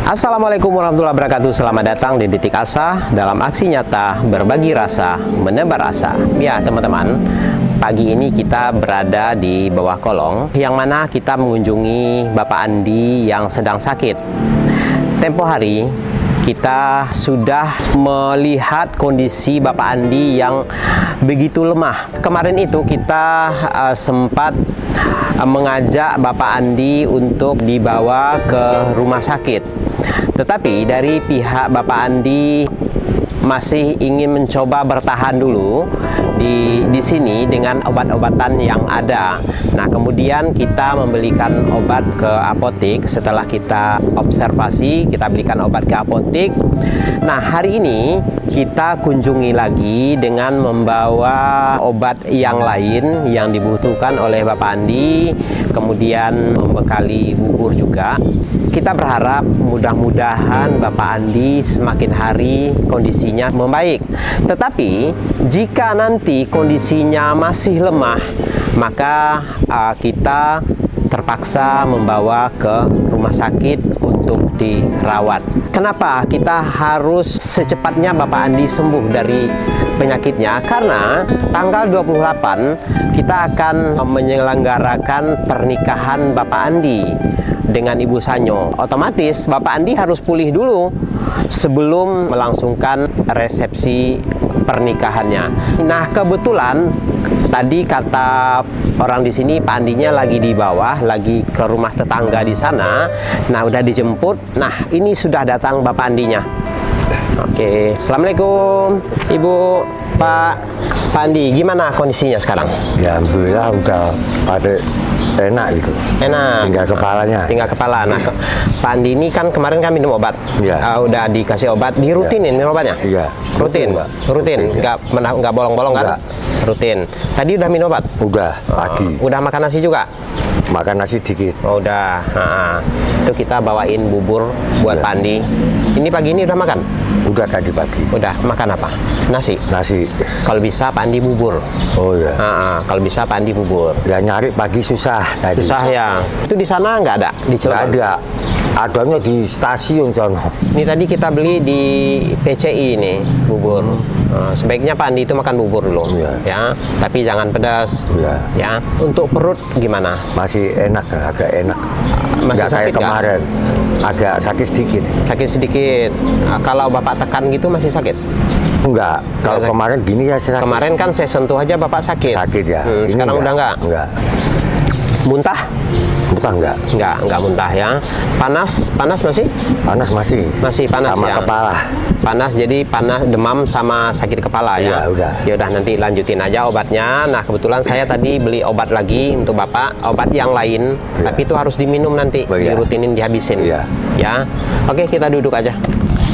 Assalamualaikum warahmatullahi wabarakatuh. Selamat datang di Titik Asa dalam aksi nyata berbagi rasa, menebar asa. Ya teman-teman, pagi ini kita berada di bawah kolong yang mana kita mengunjungi Bapak Andi yang sedang sakit. Tempo hari kita sudah melihat kondisi Bapak Andi yang begitu lemah. Kemarin itu kita sempat mengajak Bapak Andi untuk dibawa ke rumah sakit. Tetapi dari pihak Bapak Andi masih ingin mencoba bertahan dulu di sini dengan obat-obatan yang ada. Nah, kemudian kita membelikan obat ke apotek. Setelah kita observasi, kita belikan obat ke apotek. Nah, hari ini kita kunjungi lagi dengan membawa obat yang lain yang dibutuhkan oleh Bapak Andi, kemudian membekali bubur juga. Kita berharap mudah-mudahan Bapak Andi semakin hari kondisinya membaik. Tetapi jika nanti kondisinya masih lemah, maka kita terpaksa membawa ke rumah sakit untuk dirawat. Kenapa kita harus secepatnya Bapak Andi sembuh dari penyakitnya? Karena tanggal 28 kita akan menyelenggarakan pernikahan Bapak Andi dengan Ibu Sanyo. Otomatis Bapak Andi harus pulih dulu sebelum melangsungkan resepsi pernikahannya. Nah, kebetulan tadi kata orang di sini Pak Andinya lagi di bawah, lagi ke rumah tetangga di sana. Nah, udah dijemput. Nah, ini sudah datang Bapak Andinya. Oke, Assalamualaikum Ibu, Pak Andi, gimana kondisinya sekarang? Ya, alhamdulillah udah pada enak gitu. Enak. Tinggal kepalanya. Tinggal kepala. Nah, Pak Andi ini kan kemarin kan minum obat. Ya. Udah dikasih obat, dirutinin minum obatnya? Iya. Rutin. Rutin. Nggak bolong-bolong kan? Rutin. Tadi udah minum obat? Udah, pagi. Udah makan nasi juga? Makan nasi dikit. Oh, udah. Itu kita bawain bubur buat Pak Andi. Ini pagi ini udah makan? Udah tadi pagi. Udah makan apa? Nasi. Nasi. Kalau bisa Pak Andi bubur. Oh iya. Kalau bisa Pak Andi bubur. Ya nyari pagi susah tadi. Susah ya. Itu di sana nggak ada? Di Cilegon? Nggak ada. Adanya di stasiun sono. Ini tadi kita beli di PCI ini bubur. Sebaiknya Pak Andi itu makan bubur dulu, ya. Tapi jangan pedas. Ya. Untuk perut gimana? Masih enak, agak enak. Masih nggak sakit kayak kemarin. Agak sakit sedikit. Sakit sedikit. Kalau Bapak tekan gitu masih sakit? Enggak. Kalau kemarin gini ya sakit. Kemarin kan saya sentuh aja Bapak sakit. Sakit ya. Sekarang udah enggak? Enggak. Muntah? Muntah enggak? Enggak muntah ya. Panas masih? Panas masih. Masih panas sama ya. Kepala. Panas, jadi panas, demam sama sakit kepala ya. Ya udah. Ya udah, nanti lanjutin aja obatnya. Nah, kebetulan saya tadi beli obat lagi untuk Bapak, obat yang lain, tapi itu harus diminum nanti, dirutinin, dihabisin. Ya. Oke, kita duduk aja.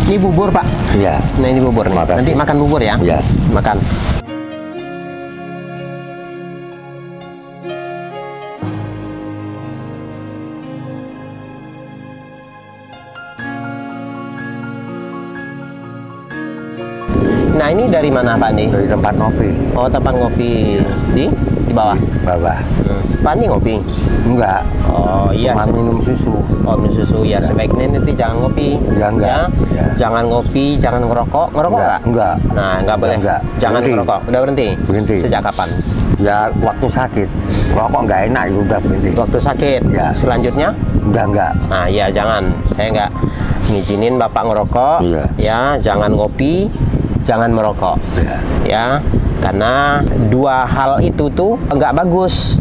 Ini bubur, Pak. Iya. Nah, ini bubur nih. Makasih. Nanti makan bubur ya. Iya. Makan. Nah, ini dari mana Pak Andi? Dari tempat ngopi. Oh, tempat ngopi di bawah. Bawah. Pak Andi ngopi? Enggak. Oh iya. Cuma minum susu. Oh, minum susu ya. Sebaiknya nanti jangan ngopi. Ya enggak. Ya. Jangan ngopi, jangan ngerokok. Ngerokok enggak? Enggak. Nah, enggak boleh. Enggak. Jangan ngerokok. Udah berhenti? Berhenti. Sejak kapan? Ya waktu sakit. Rokok enggak enak, ya udah berhenti. Waktu sakit. Ya. Selanjutnya? Udah enggak. Nah, iya jangan. Saya enggak ngizinin Bapak ngerokok. Iya. Ya, jangan ngopi, jangan merokok. Iya. Ya, karena dua hal itu tuh enggak bagus.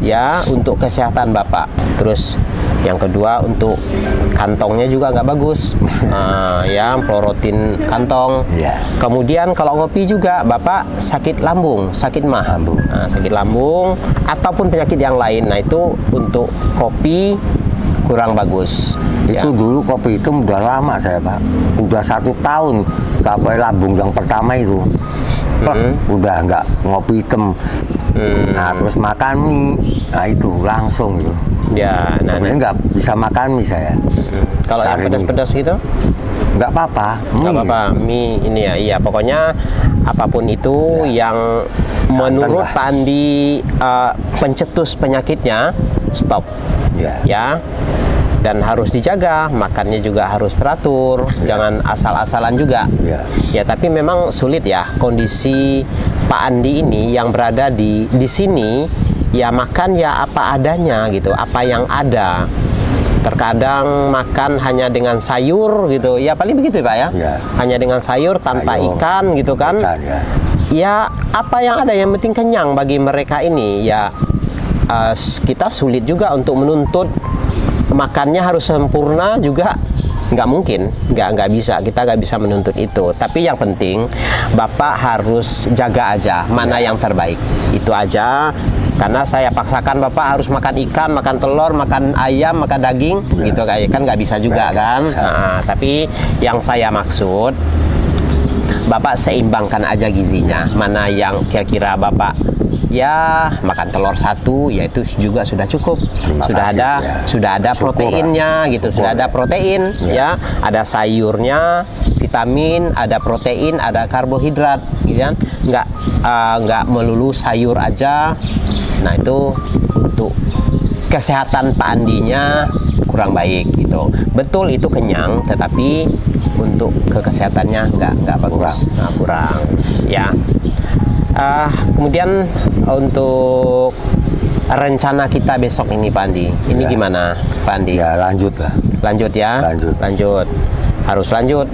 Ya, untuk kesehatan Bapak. Terus yang kedua untuk kantongnya juga nggak bagus. Ya, pelorotin kantong. Kemudian kalau ngopi juga Bapak sakit lambung, sakit mah. Sakit lambung ataupun penyakit yang lain. Nah, itu untuk kopi kurang bagus. Itu dulu kopi hitam udah lama saya Pak. Udah 1 tahun sampai lambung yang pertama itu. Udah nggak ngopi hitam. Nah, terus makan mie. Nah, itu langsung gitu. Ya, sebenarnya nggak bisa makan mie saya. Kalau yang pedas-pedas gitu? Nggak apa-apa. Nggak apa-apa. Mie ini ya, iya. Pokoknya apapun itu yang menurut Pak Andi pencetus penyakitnya, stop. Ya. dan harus dijaga, makannya juga harus teratur, jangan asal-asalan juga. Ya, tapi memang sulit ya kondisi Pak Andi ini yang berada di sini, ya makan ya apa adanya gitu, apa yang ada. Terkadang makan hanya dengan sayur gitu, ya paling begitu Pak ya, hanya dengan sayur tanpa ikan gitu kan. Ya apa yang ada, yang penting kenyang bagi mereka ini. Ya kita sulit juga untuk menuntut makannya harus sempurna juga, nggak mungkin, nggak bisa, kita nggak bisa menuntut itu. Tapi yang penting Bapak harus jaga aja mana yang terbaik, itu aja. Karena saya paksakan Bapak harus makan ikan, makan telur, makan ayam, makan daging, gitu kayak kan nggak bisa juga kan. Nah, tapi yang saya maksud, Bapak seimbangkan aja gizinya, mana yang kira-kira Bapak ya makan telur 1, ya itu juga sudah cukup. Sudah ada proteinnya gitu, sudah ada protein ya, ada sayurnya, vitamin, ada protein, ada karbohidrat gitu kan. Nggak melulu sayur aja. Nah, itu untuk kesehatan Pak Andinya kurang baik gitu. Betul itu kenyang, tetapi untuk kesehatannya nggak bagus, kurang ya. Kemudian untuk rencana kita besok ini Pak Andi, ini gimana Pak Andi? Ya lanjut lah. Lanjut ya. Lanjut. Harus lanjut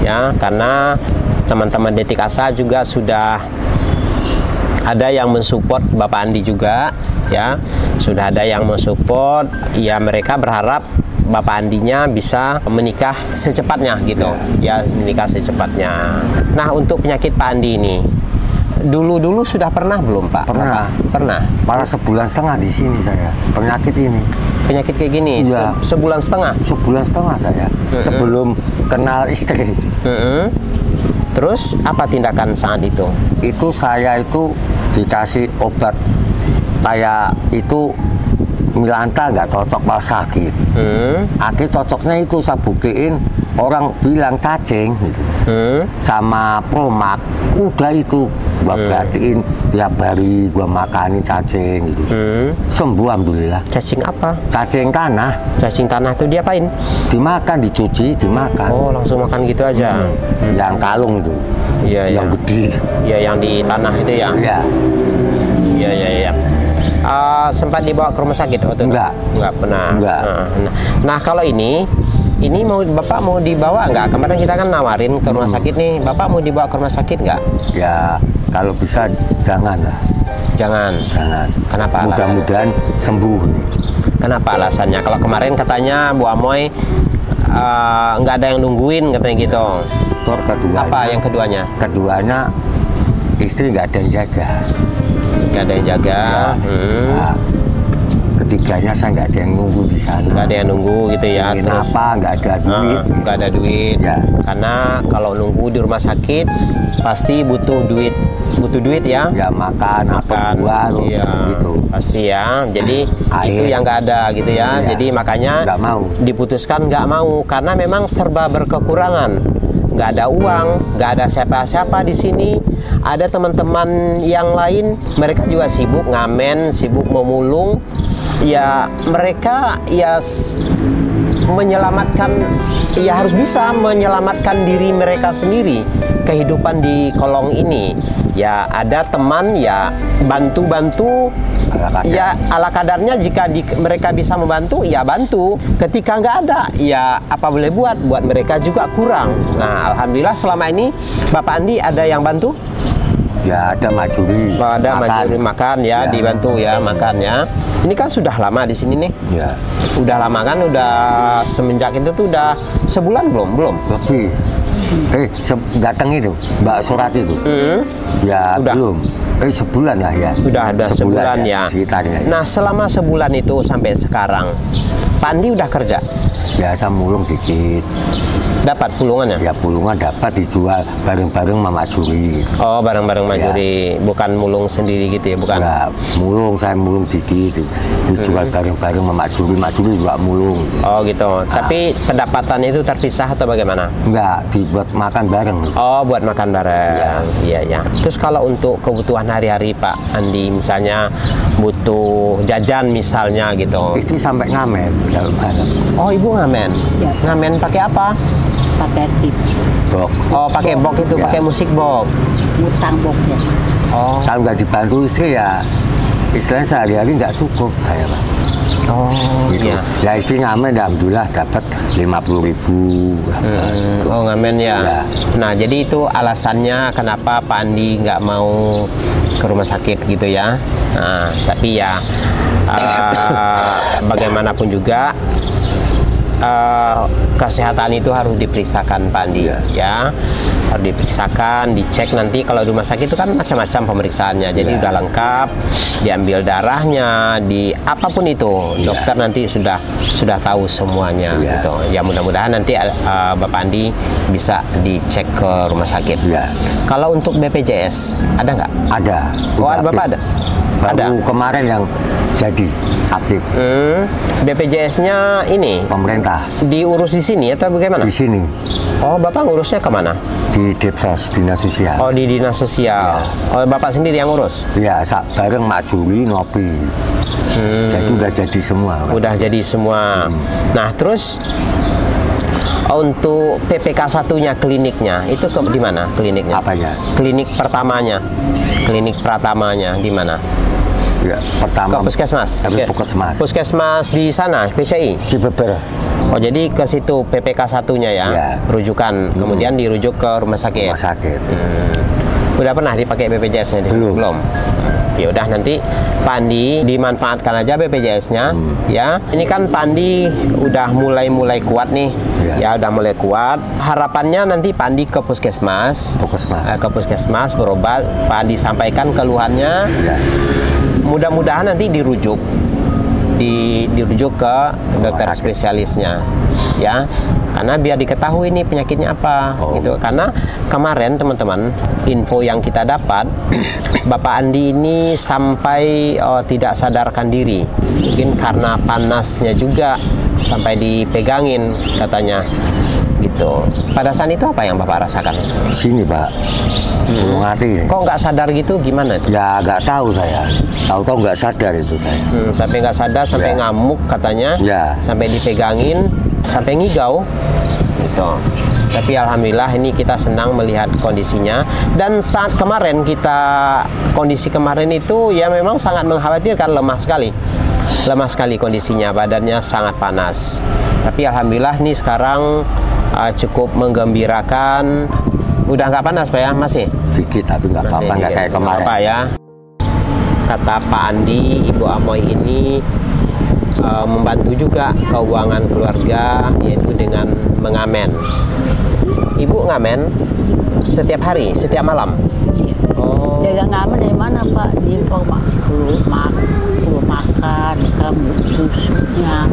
ya, karena teman-teman Detik Asa juga sudah ada yang mensupport Bapak Andi juga ya, sudah ada yang mensupport ya. Mereka berharap Bapak Andinya bisa menikah secepatnya gitu ya, menikah secepatnya. Nah, untuk penyakit Pak Andi ini dulu sudah pernah belum Pak? Pernah. Malah sebulan setengah di sini saya penyakit ini. Penyakit kayak gini sebulan setengah. Sebulan setengah saya sebelum kenal istri. Terus apa tindakan saat itu? Itu saya itu dikasih obat kayak itu Milanta, nggak cocok pas sakit. Akhirnya cocoknya itu saya buktiin, orang bilang cacing gitu. Sama Promak, udah itu gua perhatiin tiap hari gua makanin cacing gitu. Sembuh alhamdulillah. Cacing apa? Cacing tanah. Cacing tanah itu diapain? Dimakan, dicuci, dimakan. Oh, langsung makan gitu aja. Yang kalung itu. Iya, yang gede. Iya, yang di tanah itu ya. Iya. Sempat dibawa ke rumah sakit waktu itu? Enggak pernah. Nah, kalau ini mau Bapak mau dibawa nggak? Kemarin kita kan nawarin ke rumah sakit nih, Bapak mau dibawa ke rumah sakit nggak? Ya, kalau bisa jangan lah. Jangan. Kenapa? Mudah-mudahan sembuh. Kenapa alasannya? Kalau kemarin katanya Bu Amoy nggak ada yang nungguin katanya gitu. Keduanya, apa yang keduanya? Keduanya istri nggak ada yang jaga. Nggak ada yang jaga. Nah, ketiganya saya nggak ada yang nunggu di sana. Nggak ada yang nunggu gitu ya. Terus apa? Nggak ada duit. Nggak ada duit. Ya. Karena kalau nunggu di rumah sakit pasti butuh duit ya. Ya makan apa gitu. Pasti ya. Jadi itu yang nggak ada gitu ya. Jadi makanya nggak mau. Diputuskan nggak mau karena memang serba berkekurangan. Nggak ada uang, nggak ada siapa-siapa di sini. Ada teman-teman yang lain, mereka juga sibuk ngamen, sibuk memulung. Ya mereka ya menyelamatkan, ya harus bisa menyelamatkan diri mereka sendiri, kehidupan di kolong ini. Ya ada teman ya bantu-bantu, ya ala kadarnya. Jika mereka bisa membantu, ya bantu. Ketika nggak ada, ya apa boleh buat mereka juga kurang. Nah, alhamdulillah selama ini Bapak Andi ada yang bantu? Ya ada majuri. Ada majuri makan ya, dibantu ya makan ya. Ini kan sudah lama di sini nih. Ya. Udah lama kan, udah semenjak itu tuh udah sebulan belum? Lebih. Datang itu Mbak Surat itu. Ya udah. Belum. Sebulan lah ya. Udah ada sebulan ya. Sekitarnya. Nah, selama sebulan itu sampai sekarang, Pak Andi udah kerja? Biasa mulung dikit. Dapat pulungannya? Ya pulungan dapat dijual bareng-bareng sama Mak Juri. Oh, bareng-bareng Mak Ya. Juri, bukan mulung sendiri gitu ya, bukan? Ya, mulung, saya mulung dikit. Dijual bareng-bareng sama Mak Juri juga mulung. Oh gitu. Tapi pendapatannya itu terpisah atau bagaimana? Enggak, dibuat makan bareng. Oh, buat makan bareng. Iya, ya. Terus kalau untuk kebutuhan hari-hari Pak Andi, misalnya butuh jajan misalnya gitu. Istri sampai ngamen kalau bareng. Oh, Ibu ngamen? Ya. Ngamen pakai apa? Pakai tip, Bok. Oh, pakai box itu, Ya. pakai musik box. ngutang boknya. Oh. Kalau nggak dibantu istri ya, istilahnya sehari-hari nggak cukup saya, Pak. Oh, Gitu. iya. Ya istri ngamen, alhamdulillah dapat 50.000. Oh, ngamen ya. Ya. Nah, jadi itu alasannya kenapa Pak Andi nggak mau ke rumah sakit gitu ya. Nah, tapi ya bagaimanapun juga kesehatan itu harus diperiksakan Pak Andi, ya harus diperiksakan, dicek. Nanti kalau di rumah sakit itu kan macam-macam pemeriksaannya, jadi udah lengkap, diambil darahnya, di apapun itu dokter nanti sudah tahu semuanya gitu. Ya mudah-mudahan nanti Bapak Andi bisa dicek ke rumah sakit. Kalau untuk BPJS ada nggak? Ada. Oh, Udah Bapak aktif. ada? Baru Ada. kemarin yang jadi aktif BPJS-nya ini pemerintah diurus di sini atau bagaimana? di sini Oh, Bapak ngurusnya kemana? di Depsos, Dinas Sosial. Oh, di dinas sosial. Oh, Bapak sendiri yang ngurus? Ya, bareng Mak Juri Nopi. Jadi udah jadi semua. Pak. Udah jadi semua. Nah, terus untuk PPK satunya kliniknya itu di mana kliniknya? Apanya? Klinik pertamanya. Klinik pratamanya di mana? Ya, Ke pertama puskesmas. Tapi puskesmas. Puskesmas di sana, PCI. Cibeber. Oh, jadi ke situ PPK satunya ya, Ya. rujukan. Kemudian dirujuk ke rumah sakit. Rumah sakit. Udah pernah dipakai BPJS-nya di sini? Belum. Ya udah, nanti Pak Andi dimanfaatkan aja BPJS-nya ya. Ini kan Pak Andi udah mulai kuat nih. Ya, udah mulai kuat. Harapannya nanti Pak Andi ke puskesmas. Ke puskesmas berobat. Pak Andi sampaikan keluhannya. Ya. Mudah-mudahan nanti dirujuk ke dokter sakit. spesialisnya ya, karena biar diketahui ini penyakitnya apa gitu. Karena kemarin teman-teman, info yang kita dapat Bapak Andi ini sampai tidak sadarkan diri, mungkin karena panasnya juga sampai dipegangin katanya gitu. Pada saat itu apa yang Bapak rasakan? Di sini, Pak. Belum ngerti. Kok nggak sadar gitu, gimana itu? Ya nggak tahu saya. Tahu-tahu nggak sadar itu saya. Sampai nggak sadar, sampai ngamuk katanya, sampai dipegangin, sampai ngigau gitu. Tapi alhamdulillah ini kita senang melihat kondisinya. Dan saat kemarin kondisi kemarin itu ya memang sangat mengkhawatirkan, lemah sekali kondisinya, badannya sangat panas. Tapi alhamdulillah nih sekarang cukup menggembirakan. Udah nggak panas Pak ya? Masih? Sedikit tapi nggak apa-apa, nggak kayak kemarin. Apa ya? Kata Pak Andi, Ibu Amoy ini membantu juga keuangan keluarga, yaitu dengan mengamen. Ibu ngamen setiap hari, setiap malam? Oh. Jaga ngamen dari mana Pak? Di rumah perlu makan, kamu susunya.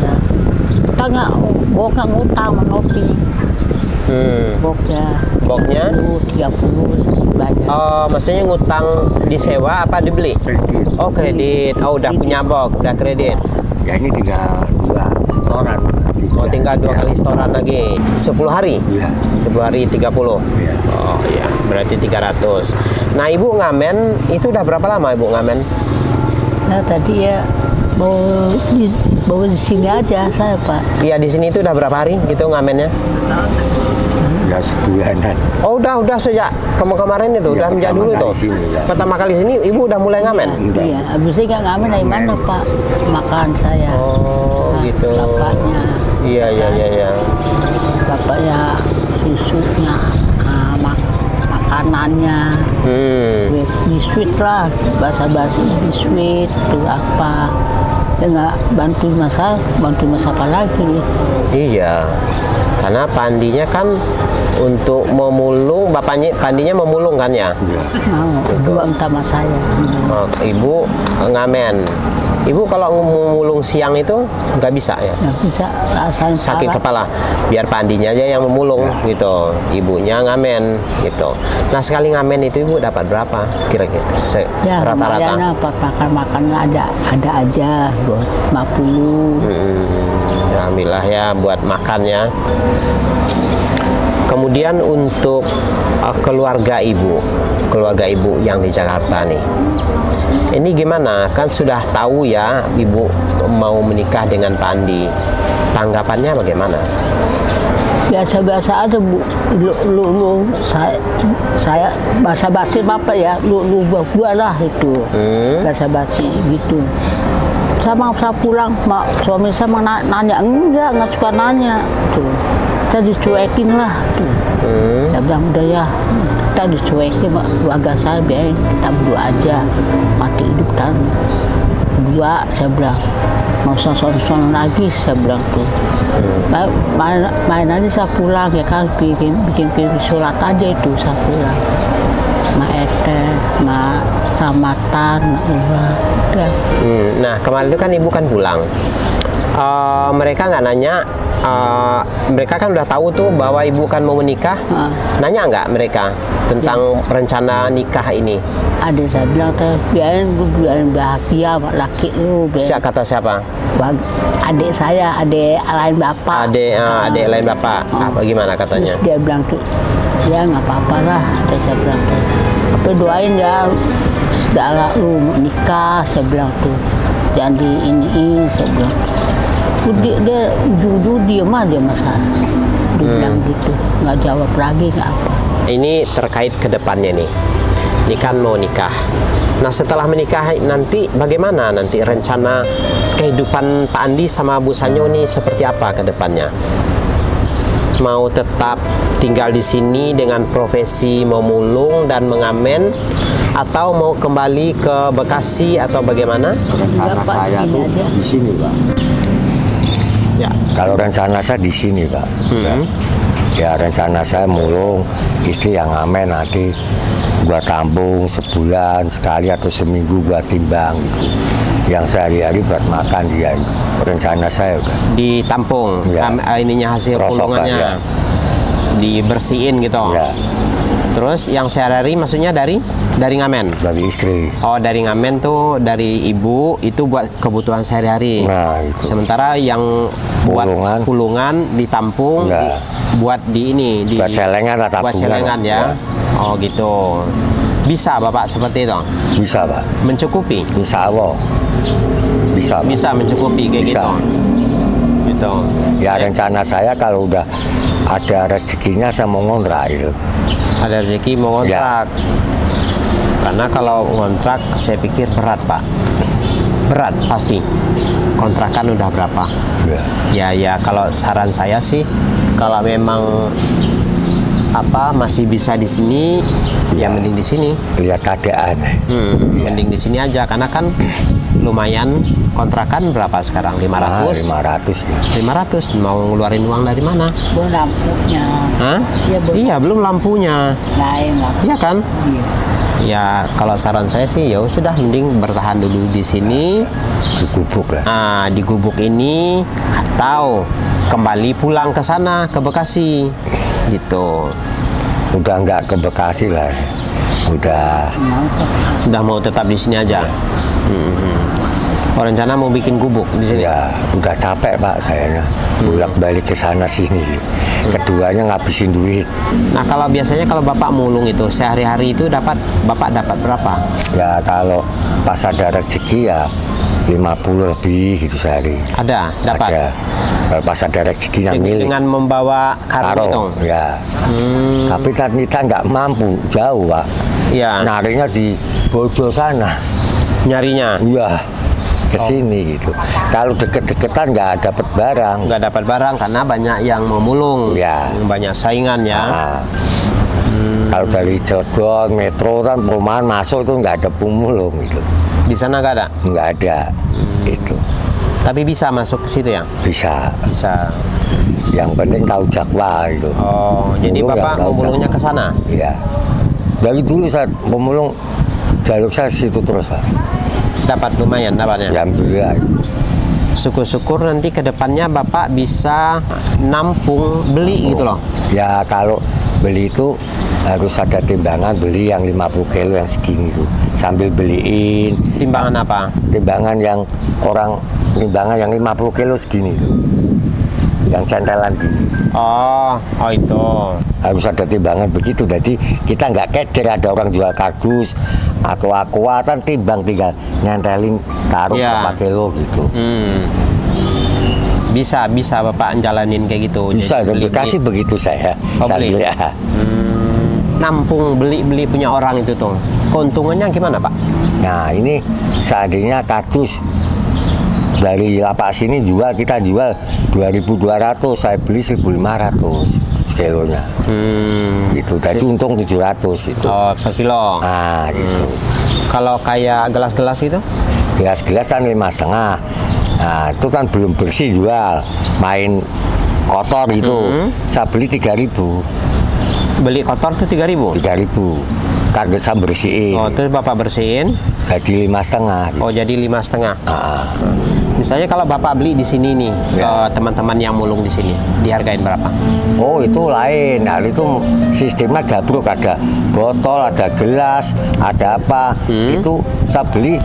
Ya. Kita nggak ngutang menopi. Boknya? 30 banyak. Oh, maksudnya ngutang disewa apa dibeli? Oh, kredit. Oh, udah punya bok, udah kredit. Ya ini tinggal 2 setoran. Oh, tinggal 2 kali setoran lagi. 10 hari? Iya. 10 hari 30? Iya. Oh iya, berarti 300. Nah, Ibu ngamen, itu udah berapa lama Ibu ngamen? Nah, tadi ya bawa di sini aja saya Pak. Iya, di sini itu udah berapa hari gitu ngamennya? Ya sebulanan. Oh, udah sejak kemarin itu, udah sejak dulu tuh. Pertama kali sini Ibu udah mulai ngamen? Iya, habisnya nggak ngamen dari mana Pak? Makan saya. Oh, gitu. Bapaknya. Iya. Bapaknya susunya, makanannya. Biskuit lah, basa-basi biskuit itu apa? Ya nggak bantu masak apa lagi? Iya, karena Pak Andinya kan Untuk memulung, bapaknya Pandinya memulung kan ya? Ya. Mau dua sama saya. Oh, ibu ngamen. Ibu kalau memulung siang itu nggak bisa ya? Nggak bisa rasain Sakit kepala. Biar Pandinya aja yang memulung gitu. Ibunya ngamen gitu. Nah sekali ngamen itu ibu dapat berapa kira-kira? Ya Rata-rata? lumayan apa makan ada aja buat 50. Ya, alhamdulillah ya buat makannya. Kemudian untuk keluarga ibu yang di Jakarta nih. Ini gimana? Kan sudah tahu ya ibu mau menikah dengan Pandi. Tanggapannya bagaimana? Biasa-biasa aja Bu. Lu saya basa-basi apa ya? Lu gua lah itu. Basa-basi gitu. Sama saya pulang, suami saya nanya enggak suka nanya tuh. Kita dicuekin lah tuh. Saya bilang udah ya, kita dicuekin warga saya biarin kita berdua aja, mati hidup kan berdua. Saya bilang nggak usah son lagi, saya bilang tuh. Main aja saya pulang ya kan, bikin surat aja itu saya pulang. Ma Ete, ma Kecamatan, Nah kemarin itu kan ibu kan pulang. Mereka nggak nanya. Mereka kan udah tahu tuh bahwa ibu kan mau menikah. Nanya nggak mereka tentang rencana nikah ini? Ada saya bilang biarin bahagia sama laki lu. Kata siapa? Adik saya, adik lain bapak. Adik lain bapak. Apa gimana katanya? Terus dia bilang tuh, ya nggak apa-apa lah. Saya bilang tuh, tapi doain ya, sudah lu nikah. Saya bilang tuh, jangan di ini. Saya bilang. Dia ujung-ujung diem aja masa. Dia bilang gitu, nggak jawab lagi, nggak apa. Ini terkait ke depannya nih. Ini kan mau nikah. Nah setelah menikah nanti bagaimana nanti rencana kehidupan Pak Andi sama Bu Sanyo nih seperti apa ke depannya? Mau tetap tinggal di sini dengan profesi memulung dan mengamen, atau mau kembali ke Bekasi atau bagaimana? Rencana saya tuh di sini Pak. Ya. Kalau rencana saya di sini Pak. Ya rencana saya mulung, istri yang ngamen nanti gua tampung sebulan sekali atau seminggu gua timbang gitu. Yang sehari-hari buat makan dia. Rencana saya udah. Ditampung, Ya. Ininya hasil Rosokan, pulungannya. ya. Dibersihin gitu. Ya, Terus yang sehari-hari maksudnya dari ngamen? dari istri. Oh dari ngamen tuh dari ibu itu buat kebutuhan sehari-hari. Nah itu. Sementara yang buat pulungan ditampung Ya. buat di ini Buat celengan atau buat tabungan. celengan ya. Oh gitu. Bisa Bapak seperti itu? Bisa Pak. Mencukupi? Insya Allah. Bisa Pak. Bisa mencukupi kayak Bisa. gitu. Ya rencana saya kalau udah ada rezekinya saya mau ngontrak itu. Ada rezeki mau ngontrak. Karena kalau ngontrak saya pikir berat Pak. Berat pasti. Kontrakan udah berapa? Ya kalau saran saya sih kalau memang masih bisa di sini ya mending di sini. Lihat keadaan. Mending di sini aja karena kan lumayan. Kontrakan berapa sekarang? 500? 500 ya. 500 mau ngeluarin uang dari mana? Belum lampunya. Hah? Ya, Iya belum lampunya. Lain lah. Iya kan? Iya. Ya kalau saran saya sih ya sudah mending bertahan dulu di sini. Di gubuk lah. Di gubuk ini atau kembali pulang ke sana ke Bekasi gitu. Udah nggak ke Bekasi lah. Sudah mau tetap di sini aja. Oh, rencana mau bikin gubuk di sini. Ya udah capek Pak sayanya. Bolak-balik ke sana sini. Keduanya ngabisin duit. Nah kalau biasanya kalau Bapak mulung itu sehari-hari itu Bapak dapat berapa? Ya kalau pas ada rezeki ya 50 lebih gitu sehari. Ada, dapat. Ada. Kalau pas ada rezeki yang milik. Dengan membawa karung itu. Ya. Tapi kan kita nggak mampu jauh Pak. Iya. Nyarinya di Bojo sana. Nyarinya. Iya. Ke sini gitu. Kalau deket-deketan nggak dapat barang. Nggak dapat barang karena banyak yang memulung. Ya. Banyak saingan ya. Kalau dari Cilegon, Metro kan perumahan masuk itu nggak ada pemulung gitu. Di sana nggak ada? Nggak ada. Itu. Tapi bisa masuk ke situ ya? Bisa. Bisa. Yang penting tahu Jakwa itu. Oh, jadi Pemulung Bapak yang tahu memulungnya Jakwa. ke sana? Iya. Dari dulu saya pemulung jalur saya situ terus, Pak. Dapat lumayan dapatnya? Ya, alhamdulillah. Syukur-syukur nanti ke depannya Bapak bisa nampung beli gitu loh. Ya kalau beli itu harus ada timbangan, beli yang 50 kilo yang segini itu. Sambil beliin. Timbangan apa? Timbangan yang orang, timbangan yang 50 kilo segini itu. Yang centelan gini. Oh itu. Harus ada timbangan begitu, jadi kita nggak keder ada orang jual kardus atau aqua kan timbang tinggal nyentelin taruh Ya. berapa kilo gitu. Bisa Bapak jalanin kayak gitu. Bisa, Jadi Bekasi begitu saya. Oh, Sambil beli. ya. Nampung beli punya orang itu tuh. Keuntungannya gimana Pak? Nah ini seandainya kardus dari lapak sini jual, kita jual 2.200, saya beli 1.500 kilonya. Gitu, jadi untung 700 gitu. Oh, per kilo. Nah gitu. Kalau kayak gelas-gelas itu? Gelas-gelas kan 5,5. Nah itu kan belum bersih jual, main kotor gitu. Saya beli 3.000. Beli kotor tuh 3.000? 3.000. Kardus saya bersihin. Oh, terus Bapak bersihin? Jadi 5,5. Oh, jadi 5,5. Ah. Misalnya kalau Bapak beli di sini nih, Ya. ke teman-teman yang mulung di sini, dihargain berapa? Oh itu lain, nah itu sistemnya gabruk, ada botol, ada gelas, ada apa, itu saya beli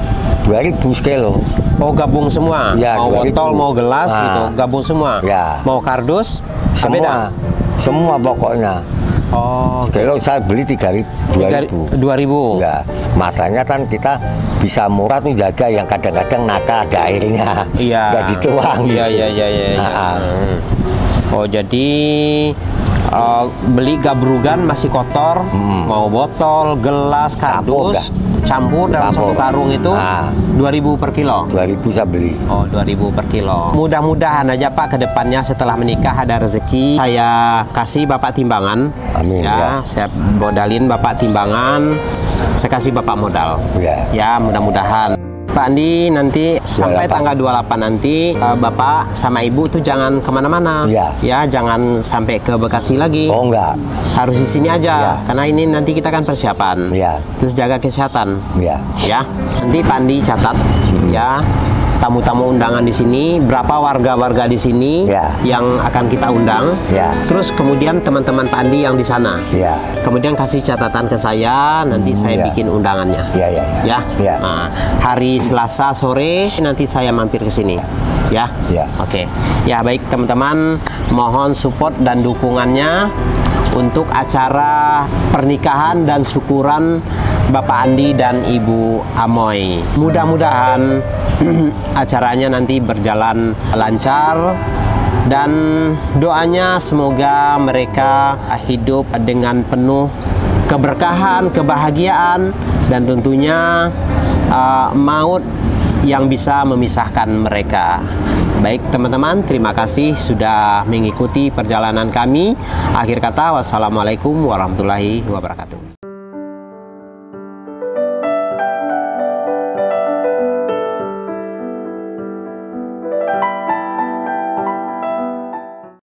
2.000 sekilo. Oh, gabung semua? Ya, mau 2.000. botol, mau gelas Nah. gitu, gabung semua? Ya. Mau kardus? Semua, semua pokoknya. Oh, Sekilo saya beli 2.000. 2.000? Ya, masanya kan kita bisa murah tuh jaga yang kadang-kadang nakal ada airnya. Iya. Nggak dituang Iya, gitu. iya. Nah, Oh, jadi beli gabrugan masih kotor, mau botol, gelas, Campur, kardus, campur dalam Campur. satu karung itu Nah. 2.000 per kilo. 2.000 saya beli. Oh, 2.000 per kilo. Mudah-mudahan aja Pak ke depannya setelah menikah ada rezeki, saya kasih Bapak timbangan. Amin, Ya, ya. saya modalin Bapak timbangan, saya kasih Bapak modal. Ya. Ya, mudah-mudahan. Pak Andi, nanti sampai 28. tanggal 28 nanti Bapak sama Ibu tuh jangan kemana-mana. Iya. Ya, jangan sampai ke Bekasi lagi. Oh enggak. Harus di sini aja, Iya. karena ini nanti kita kan persiapan. Iya. Terus jaga kesehatan. Ya. Ya, nanti Pak Andi catat ya tamu-tamu undangan di sini, berapa warga-warga di sini Ya. yang akan kita undang. Ya. Terus kemudian teman-teman Pak Andi yang di sana. Ya. Kemudian kasih catatan ke saya, nanti saya Ya. bikin undangannya. Ya, ya, Ya. ya. Nah, hari Selasa sore nanti saya mampir ke sini. Ya. Ya. Oke. Ya, baik teman-teman, mohon support dan dukungannya untuk acara pernikahan dan syukuran Bapak Andi dan Ibu Amoy. Mudah-mudahan acaranya nanti berjalan lancar dan doanya semoga mereka hidup dengan penuh keberkahan, kebahagiaan dan tentunya maut yang bisa memisahkan mereka. Baik teman-teman, terima kasih sudah mengikuti perjalanan kami. Akhir kata, wassalamualaikum warahmatullahi wabarakatuh.